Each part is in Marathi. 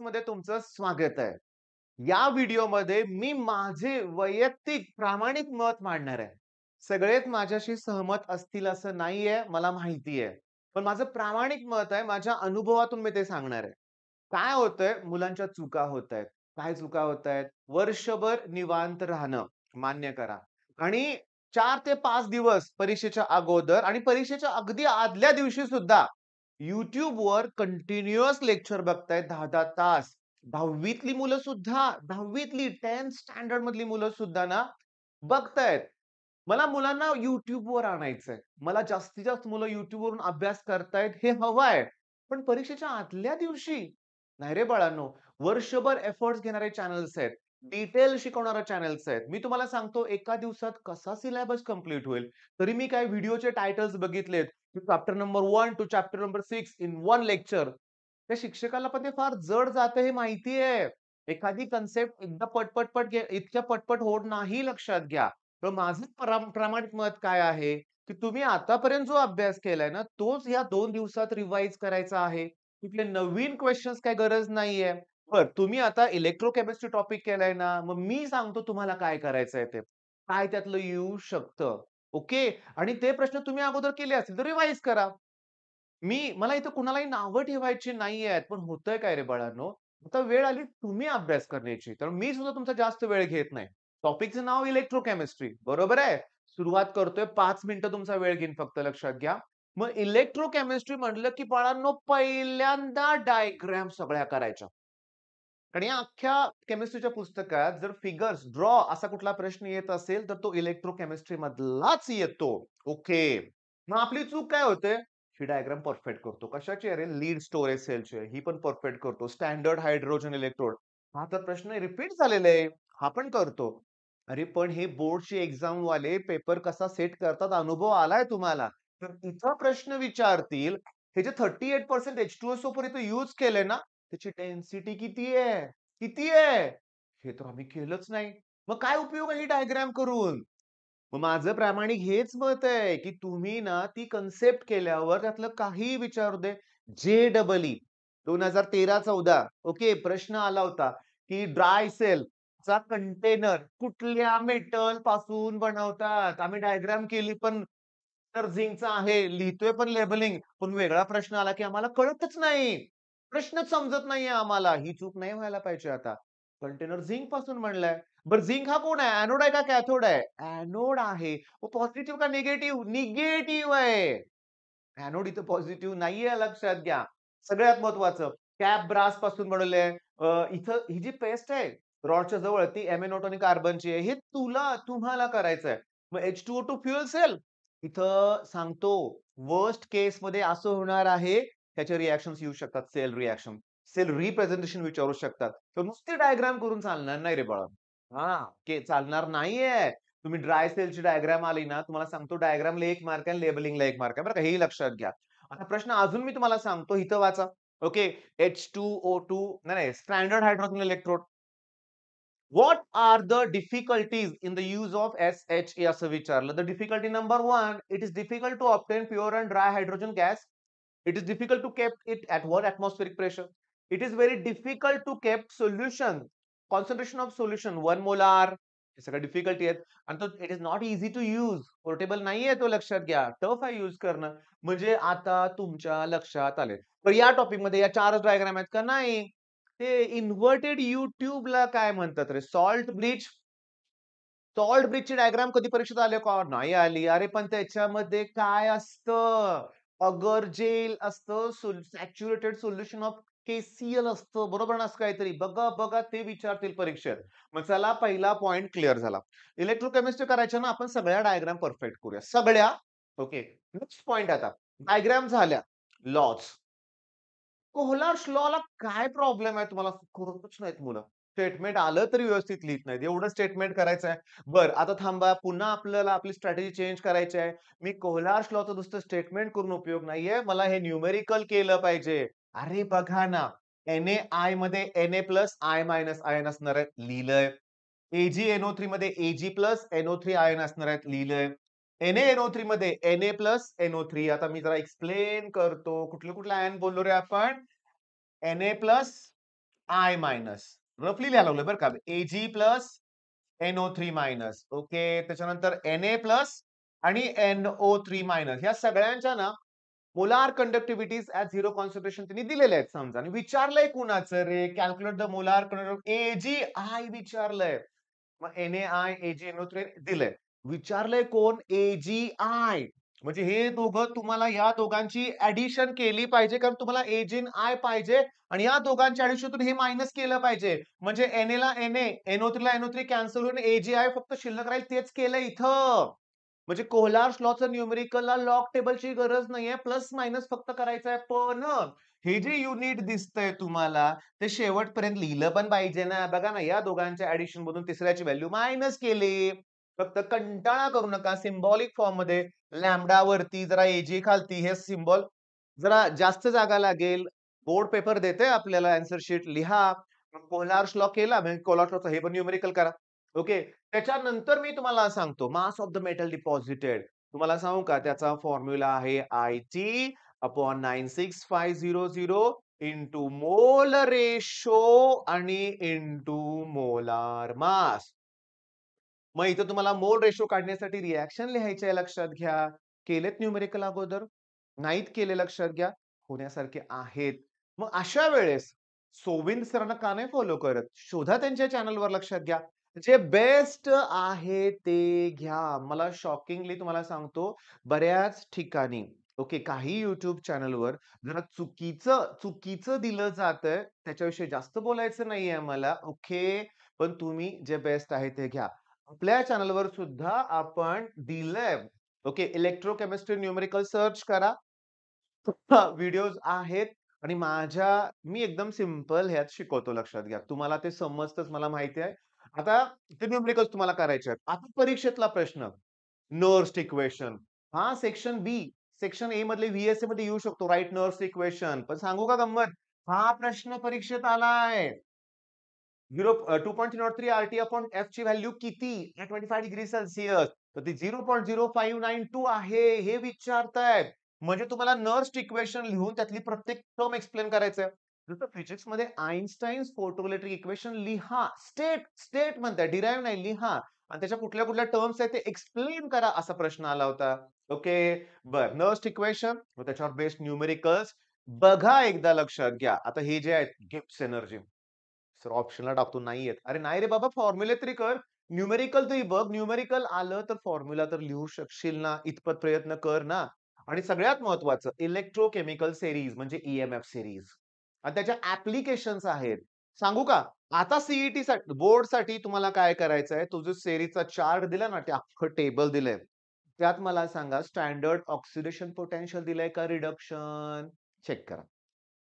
मध्ये तुमचं स्वागत आहे. या व्हिडिओमध्ये मी माझे वैयक्तिक प्रामाणिक मत मांडणार आहे. सगळेच माझ्याशी सहमत असतील असं नाहीये, मला माहिती आहे. पण माझं प्रामाणिक मत आहे, माझ्या अनुभवातून मी ते सांगणार आहे. काय होतंय, मुलांच्या चुका होतायत. काय चुका होतायत? वर्षभर निवांत राहणं, मान्य करा. आणि 4 ते 5 दिवस परीक्षेच्या अगोदर आणि परीक्षेच्या अगदी आदल्या दिवशी सुद्धा YouTubeवर कंटिन्युअस लेक्चर बघतायत 10-10 तास. 10वीतली मुलं सुद्धा 10वीतली 10th स्टँडर्ड मधली मुलं सुद्धा ना बघतायत. मला मुलांना YouTubeवर आणायचंय. मला जास्तीत जास्त मुलं YouTubeवरून अभ्यास करतायत हे हवं आहे. पण परीक्षेच्या आदल्या दिवशी नाही रे बाळांनो. वर्षभर एफर्ट्स घेणारे चॅनल्स आहेत. डिटेल शिकवणारे चॅनल्स आहेत. मी तुम्हाला सांगतो एका दिवसात कसा सिलेबस कंप्लीट होईल. तरी मी काय व्हिडिओचे टायटल्स बघितलेत. Chapter number 1 to chapter number 6 in 1 lecture. त्या शिक्षकाला पण ते फार जड जातं हे माहिती आहे. एखादी कन्सेप्ट एकदा पट इतक्या पटपट होत नाही लक्षात घ्या. तर माझं प्रामाणिक मत काय आहे, की तुम्ही आतापर्यंत जो अभ्यास केलाय ना, तोच या 2 दिवसात रिवाईज करायचा आहे. कुठले नवीन क्वेशन्स काही गरज नाहीये. बरं, तुम्ही आता इलेक्ट्रोकेमिस्ट्री टॉपिक केलाय ना, मग मी सांगतो तुम्हाला काय करायचंय ते. काय त्यातलं येऊ शकतं. ओके. आणि ते प्रश्न तुम्ही अगोदर केले असतील तर रिवाईज करा. मला इथं कुणालाही नावं ठेवायची नाहीयेत. पण होतंय काय रे बाळांनो, आता वेळ आली तुम्ही अभ्यास करण्याची. तर मी सुद्धा तुमचा जास्त वेळ घेत नाही. टॉपिकचं नाव इलेक्ट्रोकेमिस्ट्री बरोबर आहे. सुरुवात करतोय 5 मिनिटं तुमचा वेळ घेईन फक्त लक्षात घ्या. मग इलेक्ट्रोकेमिस्ट्री म्हटलं की बाळांनो पहिल्यांदा डायग्राम सगळ्या करायच्या. आणि या अख्ख्या केमिस्ट्रीच्या पुस्तकात जर फिगर्स, ड्रॉ असा कुठला प्रश्न येत असेल, तर तो इलेक्ट्रोकेमिस्ट्री मधलाच येतो. ओके. मग आपली चूक काय होते? ही डायग्राम परफेक्ट करतो. कशाची अरे? लीड स्टोरेज सेलची आहे. ही पण परफेक्ट करतो. Standard hydrogen electrode. हा तर प्रश्न रिपीट झालेला आहे. हा पण करतो. अरे पण हे बोर्डची एक्झाम वाले पेपर कसा सेट करतात अनुभव आलाय तुम्हाला. तर इथं प्रश्न विचारतील, हे जे 38% H2SO पर्यंत यूज केलंय ना, त्याची डेन्सिटी किती आहे? किती आहे? हे तर आम्ही केलंच नाही. मग काय उपयोग आहे ही डायग्राम करून? मग माझं प्रामाणिक हेच मत आहे, की तुम्ही ना ती कन्सेप्ट केल्यावर त्यातलं काहीही विचारू दे. जे-ई-ई 2013-14 ओके प्रश्न आला होता, की ड्राय सेलचा कंटेनर कुठल्या मेटल पासून बनवतात? आम्ही डायग्राम केली पण तर झिंकचा आहे, लिहितोय पण लेबलिंग. पण वेगळा प्रश्न आला, की आम्हाला कळतच नाही. प्रश्नच समजत नाहीये आम्हाला. ही चूक नाही व्हायला पाहिजे आता. कंटेनर झिंक पासून बनलाय. बरं झिंक हा कोण आहे? एनोड आहे का कॅथोड आहे? एनोड आहे. मग पॉझिटिव्ह का निगेटिव्ह? निगेटिव्ह आहे. एनोड इथं पॉझिटिव्ह नाहीये लक्षात घ्या. सगळ्यात महत्वाचं कॅप ब्रास पासून बनवले इथं ही जी पेस्ट आहे रॉडच्या जवळ ती MnO2 आणि कार्बनची आहे. हे तुम्हाला करायचंय. मग H2O2 फ्युएल सेल इथं सांगतो वर्स्ट केसमध्ये असं होणार आहे, त्याचे रिएक्शन्स येऊ शकतात सेल रिएक्शन. सेल रिप्रेझेंटेशन विचारू शकतात. तर नुसती डायग्राम करून चालणार नाही रे बाळा. हां, चालणार नाहीये. तुम्ही ड्राय सेलची डायग्राम आली ना, तुम्हाला सांगतो डायग्रामला 1 मार्क आहे आणि लेबलिंगला 1 मार्क आहे. बरं का, हेही लक्षात घ्या. आता प्रश्न अजून मी तुम्हाला सांगतो, इथं वाचा. ओके, H2O2 नाही, standard hydrogen electrode. What are the difficulties in the use of SHA असं विचारलं. The difficulty number 1, it is difficult to obtain pure and dry hydrogen gas. It is difficult to keep it at 1 atmospheric pressure. It is very difficult to keep solution. Concentration of solution 1 molar. हे सगळं डिफिकल्टी आहेत. आणि तो it is not easy to use. Portable नाहीये तो लक्षात घ्या. टफ आहे यूज करणं. म्हणजे आता तुमच्या लक्षात आले. तर या टॉपिकमध्ये या 4च डायग्राम आहेत का? नाही. ते इन्व्हर्टेड यू ट्यूबला काय म्हणतात रे? Salt bridge. सॉल्ट ब्रिजची डायग्राम कधी परीक्षेत आली का? नाही आली. अरे पण त्याच्यामध्ये काय असतं? अगर जेल असतं, सॅच्युरेटेड सोल्युशन ऑफ KCl असतं. बरोबर ना असं काहीतरी? बघा, बघा ते विचारतील परीक्षेत. मग चला पहिला पॉइंट क्लिअर झाला. इलेक्ट्रोकेमिस्ट्री करायच्या ना आपण सगळ्या डायग्राम परफेक्ट करूया. सगळ्या. ओके. नेक्स्ट पॉइंट आता. डायग्राम झाल्या. लॉज. कोहलर्स लॉला काय प्रॉब्लेम आहे तुम्हाला कळतच नाहीत मुलं. स्टेटमेंट आलं तरी व्यवस्थित लिहीत नाहीत. एवढं स्टेटमेंट करायचं आहे. बरं आता थांबा. पुन्हा आपल्याला आपली स्ट्रॅटेजी चेंज करायची आहे. मी कोहलर्स लॉचं नुसतं स्टेटमेंट करून उपयोग नाहीये. मला हे न्यूमेरिकल केलं पाहिजे. अरे बघा ना. Na मध्ये Na+ I- आयन असणार आहे. लिहिलंय. AgNO3 मध्ये Ag+ NO3 आयन असणार आहेत. लिहिलंय. NaNO3 मध्ये Na+NO3 आता मी जरा एक्सप्लेन करतो. कुठले-कुठले आयन बोललो रे आपण? Na+ आय मायनस रफली लिहायला लागलोय बरं का. Ag plus NO3 minus. Okay. त्याच्यानंतर Na प्लस आणि NO3 मायनस. या सगळ्यांच्या ना मोलार कंडक्टिव्हिटीज ॲट 0 कॉन्सन्ट्रेशन त्यांनी दिलेल्या आहेत समजा आणि विचारलंय कुणाचं रे? कॅल्क्युलेट द मोलार Ag विचारलंय. मग NaI, AgNO3 दिलंय. विचारलंय कोण? AgI. म्हणजे हे दोघं तुम्हाला या दोघांची ॲडिशन केली पाहिजे कारण तुम्हाला Ag आणि I पाहिजे आणि या दोघांच्या ॲडिशनतून हे मायनस केलं पाहिजे. म्हणजे Na ला Na, NO3 ला NO3 कॅन्सल होऊन AgI फक्त शिल्लक राहील तेच केलंय इथं. म्हणजे कोहलार्स लॉचं न्यूमेरिकलला लॉग टेबलची गरज नाहीये. प्लस मायनस फक्त करायचं आहे. पण हे जे युनिट दिसतंय तुम्हाला ते शेवटपर्यंत लिहिलं पण पाहिजे ना. बघा ना, या दोघांच्या ॲडिशन मधून तिसऱ्याची व्हॅल्यू मायनस केली. फक्त कंटाळा करू नका. सिम्बॉलिक फॉर्ममध्ये लॅम्बडावरती जरा एजी खालती हे सिम्बॉल जरा जास्त जागा लागेल. बोर्ड पेपर देते आपल्याला आन्सर शीट लिहा. मग कोहलार्स लॉ केला म्हणजे कोहलार्स लॉचं हे पण न्यूमेरिकल करा. ओके. त्याच्यानंतर मी तुम्हाला सांगतो mass of the metal deposited. तुम्हाला सांगू का त्याचा फॉर्म्युला आहे IT upon 96500 into mole ratio आणि इंटू मोलार मास. मग इथं तुम्हाला मोल रेशो काढण्यासाठी रिएक्शन लिहायची आहे लक्षात घ्या. केलेत न्यूमेरिकल अगोदर? नाहीत केले लक्षात घ्या. होण्यासारखे आहेत. मग अशा वेळेस सोविंद सरांना का नाही फॉलो करत? शोधा त्यांच्या चॅनलवर लक्षात घ्या. जे बेस्ट आहे ते घ्या. मला शॉकिंगली तुम्हाला सांगतो बऱ्याच ठिकाणी ओके काही YouTube चॅनलवर जरा चुकीचं चुकीचं दिलं जातंय. त्याच्याविषयी जास्त बोलायचं नाहीये मला. ओके. पण तुम्ही जे बेस्ट आहे ते घ्या. आपल्या चॅनलवर सुद्धा आपण दिलंय. ओके. इलेक्ट्रोकेमिस्ट्री न्यूमेरिकल सर्च करा. व्हिडिओज आहेत आणि मी एकदम सिंपल ह्यात शिकवतो लक्षात घ्या. तुम्हाला ते समजतंच मला माहिती आहे. आता ते न्यूमेरिकल्स तुम्हाला करायचे आहेत. आता परीक्षेतला प्रश्न नर्स्ट इक्वेशन. हा सेक्शन बी, सेक्शन ए मधले व्ही-एस-ए मध्ये येऊ शकतो. Right Nernst equation. पण सांगू का गंमत? हा प्रश्न परीक्षेत आलाय. 2.03 RT अपॉन F ची व्हॅल्यू किती? 25 डिग्री सेल्सियस. तर ती 0.0592 आहे. हे विचारतायत. म्हणजे तुम्हाला नर्स्ट इक्वेशन लिहून त्यातली प्रत्येक टर्म एक्सप्लेन करायचंय. जसं फिजिक्समध्ये आइन्स्टाईन्स फोटोइलेक्ट्रिक इक्वेशन लिहा. स्टेट म्हणताय, डिराईव्ह नाही लिहा. आणि त्याच्या कुठल्या कुठल्या टर्म्स आहेत ते एक्सप्लेन करा असा प्रश्न आला होता. ओके. बरं. नर्स्ट इक्वेशन मग त्याच्यावर बेस्ड न्यूमेरिकल्स बघा एकदा लक्षात घ्या. आता हे जे आहेत गिब्स एनर्जी सर ऑप्शनला टाकतो नाही येत. अरे नाही रे बाबा फॉर्म्युले तरी कर. न्यूमेरिकल तरी बघ. न्यूमेरिकल आलं तर फॉर्म्युला तर लिहू शकशील ना. इतपत प्रयत्न कर ना. आणि सगळ्यात महत्वाचं इलेक्ट्रोकेमिकल सीरीज म्हणजे EMF सीरीज. आणि त्याच्या ॲप्लिकेशन्स आहेत. सांगू का? आता सीईटी साठी बोर्डसाठी तुम्हाला काय करायचंय? तो जो सेरीजचा चार्ट दिला ना, ते अख्खं टेबल दिलंय. त्यात मला सांगा स्टँडर्ड ऑक्सिडेशन पोटेन्शियल दिलंय का रिडक्शन? चेक करा.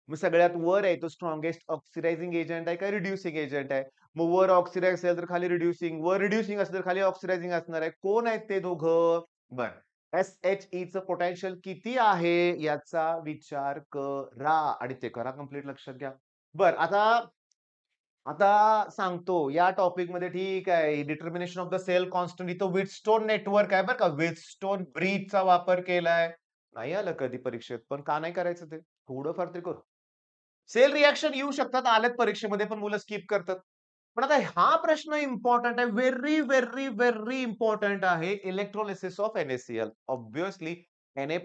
मग सगळ्यात वर आहे तो स्ट्रॉंगेस्ट ऑक्सिडायझिंग एजंट आहे का रिड्युसिंग एजंट आहे? मग वर ऑक्सिडाइज असेल तर खाली रिड्युसिंग, वर रिड्युसिंग असेल तर खाली ऑक्सिडायझिंग असणार आहे. कोण आहेत ते दोघं? बरं. SHEचं पोटेन्शियल किती आहे याचा विचार करा आणि ते करा कंप्लीट लक्षात घ्या. बरं आता आता सांगतो या टॉपिकमध्ये ठीक आहे. Determination of the cell constant इथं व्हीटस्टोन नेटवर्क आहे बरं का. व्हीटस्टोन ब्रिजचा वापर केलाय. नाही आलं कधी परीक्षेत. पण का नाही करायचं ते? थोडंफार तरी करू. सेल रिएक्शन येऊ शकतात, आलेत परीक्षेमध्ये पण मुलं स्किप करतात. पण आता हा प्रश्न इम्पोर्टंट आहे. व्हेरी, व्हेरी, व्हेरी इम्पोर्टंट आहे. Electrolysis of NaCl. Obviously Na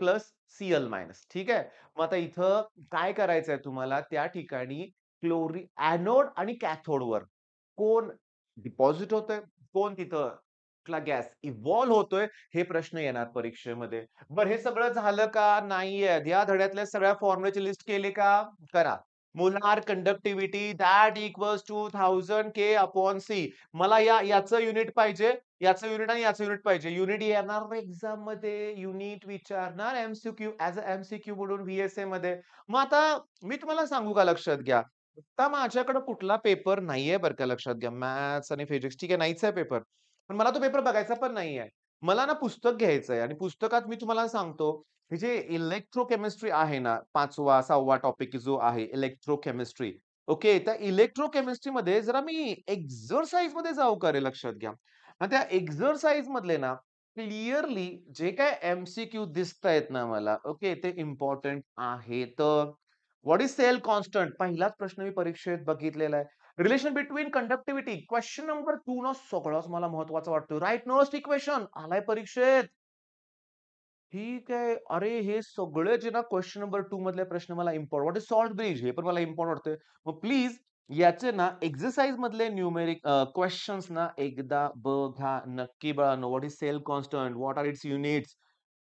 Cl-. ठीक आहे. मग आता इथं काय करायचंय तुम्हाला त्या ठिकाणी एनोड आणि कॅथोडवर कोण डिपॉझिट होतंय, कोण तिथं कुठला गॅस इव्हॉल्व होतोय, हे प्रश्न येणार परीक्षेमध्ये. बरं हे सगळं झालं का? नाहीये. या धड्यातल्या सगळ्या फॉर्म्युलाची लिस्ट केली का? करा. Molar conductivity that equals to 1000 K upon C. मला याचं युनिट पाहिजे, याचं युनिट आणि याचं युनिट पाहिजे. युनिट येणार एक्झाम मध्ये, युनिट विचारणार एमसीक्यू ॲज अ एमसीक्यू म्हणून व्ही-एस-ए मध्ये. मग आता मी तुम्हाला सांगू का लक्षात घ्या. आता माझ्याकडे कुठला पेपर नाहीये बरं का लक्षात घ्या. मॅथ्स आणि फिजिक्स ठीक आहे नाहीच आहे पेपर. पण मला तो पेपर बघायचा पण नाहीये. मला ना पुस्तक घ्यायचंय आणि पुस्तकात मी तुम्हाला सांगतो हे जे इलेक्ट्रोकेमिस्ट्री आहे ना 5वा 6वा टॉपिक जो आहे इलेक्ट्रोकेमिस्ट्री. ओके. त्या इलेक्ट्रोकेमिस्ट्रीमध्ये जरा मी एक्सरसाइजमध्ये जाऊ का रे लक्षात घ्या. आणि त्या एक्सरसाइज मधले ना क्लिअरली जे काही एमसीक्यू दिसतायत ना मला ओके ते इम्पोर्टंट आहेत. What is cell constant? पहिलाच प्रश्न मी परीक्षेत बघितलेला आहे. Relation between conductivity question number 2 ना सगळाच मला महत्त्वाचा वाटतो. राइट नोस्ट इक्वेशन आलाय परीक्षेत. ठीक आहे. अरे हे सगळे जे ना क्वेश्चन नंबर 2 मधले प्रश्न मला व्हॉट इज सॉल्ट ब्रिज? हे पण मला इम्पोर्टंट वाटतंय. मग प्लीज याचे ना एक्सरसाइज मधले न्यूमेरिक क्वेशन्स ना एकदा बघा नक्की बाळांनो. What is cell constant? What are its units?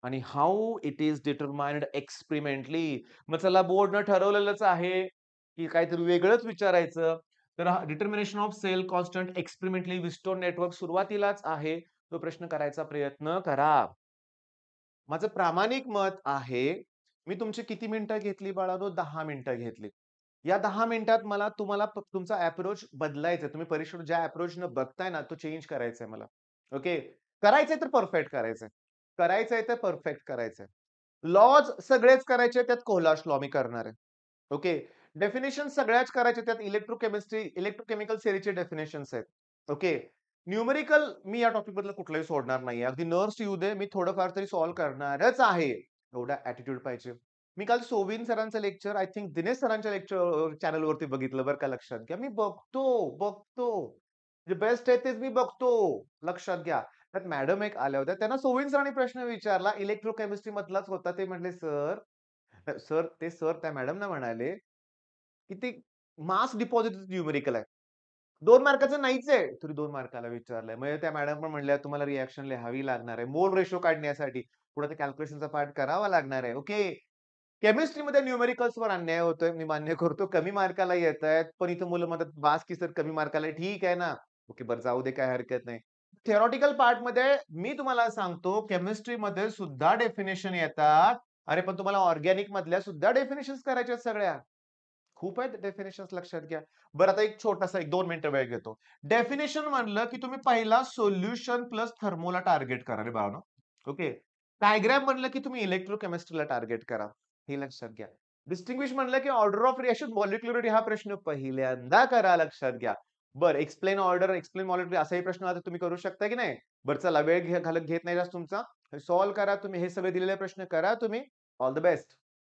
आणि how it is determined experimentally. मग चला बोर्डनं ठरवलेलंच आहे, की काहीतरी वेगळंच विचारायचं. तर determination of cell constant experimentally Wheatstone network सुरुवातीलाच आहे. तो प्रश्न करायचा प्रयत्न करा. माझं प्रामाणिक मत आहे, मी तुमची किती मिनिटं घेतली बाळांनो? 10 मिनिटं घेतली. या 10 मिनिटात मला तुम्हाला तुमचा अप्रोच बदलायचा आहे. तुम्ही परीक्षेला ज्या अप्रोचनं बघताय ना, तो चेंज करायचा आहे मला. ओके. करायचंय तर परफेक्ट करायचंय. करायचंय तर परफेक्ट करायचंय. लॉज सगळेच करायचे त्यात कोहलाश लॉ मी करणार आहे. ओके. डेफिनिशन सगळ्याच करायच्या त्यात इलेक्ट्रोकेमिस्ट्री, इलेक्ट्रोकेमिकल थिअरीचे डेफिनिशन्स आहेत. ओके. न्यूमेरिकल मी या टॉपिक बद्दल कुठलाही सोडणार नाहीये. अगदी नर्स येऊ दे, मी थोडंफार तरी सॉल्व्ह करणारच आहे. एवढा ॲटिट्यूड पाहिजे. मी काल सोविन सरांचं लेक्चर आय थिंक दिनेश सरांच्या लेक्चर चॅनलवरती बघितलं बरं का लक्षात घ्या. मी बघतो. जे बेस्ट आहे तेच मी बघतो. लक्षात घ्या. त्यात मॅडम एक आल्या होत्या. त्यांना सोविन सरांनी प्रश्न विचारला इलेक्ट्रोकेमिस्ट्री मधलाच होता. ते म्हटले, "सर" सर त्या मॅडमना म्हणाले, की "ते मास डिपॉझिट न्यूमेरिकल आहे." 2 मार्काचं नाहीच आहे. तरी 2 मार्काला विचारलंय. म्हणजे त्या मॅडम पण म्हणल्या, "तुम्हाला रिएक्शन लिहावी लागणार आहे. मोल रेशो काढण्यासाठी पुढे ते कॅल्क्युलेशनचा पार्ट करावा लागणार आहे." ओके. केमिस्ट्रीमध्ये न्यूमेरिकल्सवर अन्याय होतोय. मी मान्य करतो. कमी मार्काला येतायत. पण इथं मुलं म्हणतात, "बास की सर कमी मार्काला आहे." ठीक आहे ना. ओके. बरं जाऊ दे काही हरकत नाही. थियोरेटिकल पार्टमध्ये मी तुम्हाला सांगतो केमिस्ट्रीमध्ये सुद्धा डेफिनिशन येतात. अरे पण तुम्हाला ऑर्गॅनिक मधल्या सुद्धा डेफिनिशन्स करायच्या आहेत सगळ्या. खूप आहेत डेफिनिशन्स लक्षात घ्या. बरं आता एक छोटासा 1-2 मिनिटं वेळ घेतो. डेफिनिशन म्हणलं, की तुम्ही पहिला सोल्युशन प्लस थर्मोला टार्गेट करा रे बाळांनो. ओके. डायग्राम म्हणलं, की तुम्ही इलेक्ट्रोकेमिस्ट्रीला टार्गेट करा. हे लक्षात घ्या. डिस्टिंग्विश म्हणलं, की ऑर्डर ऑफ रिएक्शन मॉलिक्युलरिटी हा प्रश्न पहिल्यांदा करा लक्षात घ्या. बरं एक्सप्लेन ऑर्डर, एक्सप्लेन मॉलिक्युलर असाही प्रश्न आता तुम्ही करू शकता की नाही? बरं चला वेळ घालत घेत नाही जास्त तुमचा. सॉल्व्ह करा तुम्ही हे सगळे दिलेले प्रश्न करा तुम्ही. All the best.